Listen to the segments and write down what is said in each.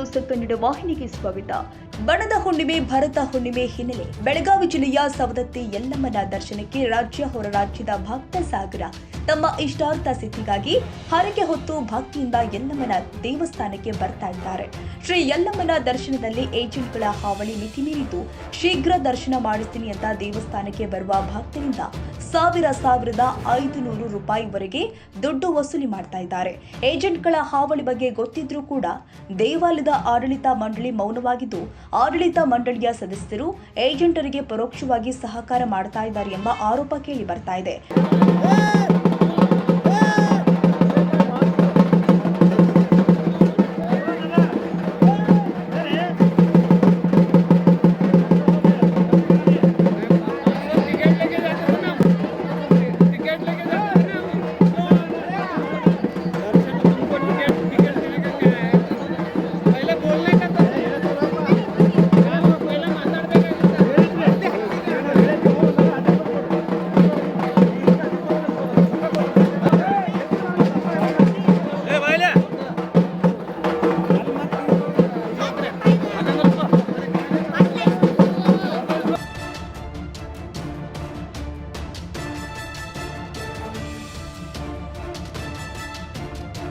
News Kannada ವಾಹಿನಿಗೆ ಸ್ವಾಗತ. ಬಣದ ಹುಣ್ಣಿಮೆ, ಭರತ ಹುಣ್ಣಿಮೆ ಹಿನ್ನೆಲೆ ಬೆಳಗಾವಿ ಜಿಲ್ಲೆಯ ಸವದತ್ತಿ ಯಲ್ಲಮ್ಮನ ದರ್ಶನಕ್ಕೆ ರಾಜ್ಯ ಹೊರ ರಾಜ್ಯದ ಭಕ್ತ ಸಾಗರ ತಮ್ಮ ಇಷ್ಟಾರ್ಥ ಸಿದ್ಧಿಗಾಗಿ ಹರಕೆ ಹೊತ್ತು ಭಕ್ತಿಯಿಂದ ಯಲ್ಲಮ್ಮನ ದೇವಸ್ಥಾನಕ್ಕೆ ಬರ್ತಾ ಇದ್ದಾರೆ. ಶ್ರೀ ಯಲ್ಲಮ್ಮನ ದರ್ಶನದಲ್ಲಿ ಏಜೆಂಟ್ಗಳ ಹಾವಳಿ ಮಿತಿ ಮೀರಿದ್ದು, ಶೀಘ್ರ ದರ್ಶನ ಮಾಡಿಸ್ತೀನಿ ಅಂತ ದೇವಸ್ಥಾನಕ್ಕೆ ಬರುವ ಭಕ್ತರಿಂದ ಸಾವಿರದ 500 ರೂಪಾಯಿವರೆಗೆ ದುಡ್ಡು ವಸೂಲಿ ಮಾಡ್ತಾ ಇದ್ದಾರೆ. ಏಜೆಂಟ್ಗಳ ಹಾವಳಿ ಬಗ್ಗೆ ಗೊತ್ತಿದ್ರೂ ಕೂಡ ದೇವಾಲಯದ ಆಡಳಿತ ಮಂಡಳಿ ಮೌನವಾಗಿದ್ದು, ಆಡಳಿತ ಮಂಡಳಿಯ ಸದಸ್ಯರು ಏಜೆಂಟರಿಗೆ ಪರೋಕ್ಷವಾಗಿ ಸಹಕಾರ ಮಾಡ್ತಾ ಇದ್ದಾರೆ ಎಂಬ ಆರೋಪ ಕೇಳಿ ಬರ್ತಾ ಇದೆ.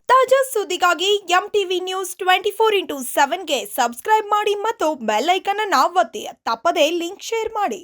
ತಾಜಾ ಸುದ್ದಿಗಾಗಿ ಎಂಟಿವಿ ನ್ಯೂಸ್ 24x7ಗೆ ಸಬ್ಸ್ಕ್ರೈಬ್ ಮಾಡಿ ಮತ್ತು ಬೆಲ್ ಐಕಾನ್ ಅನ್ನು ಒತ್ತಿ. ತಪ್ಪದೇ ಲಿಂಕ್ ಶೇರ್ ಮಾಡಿ.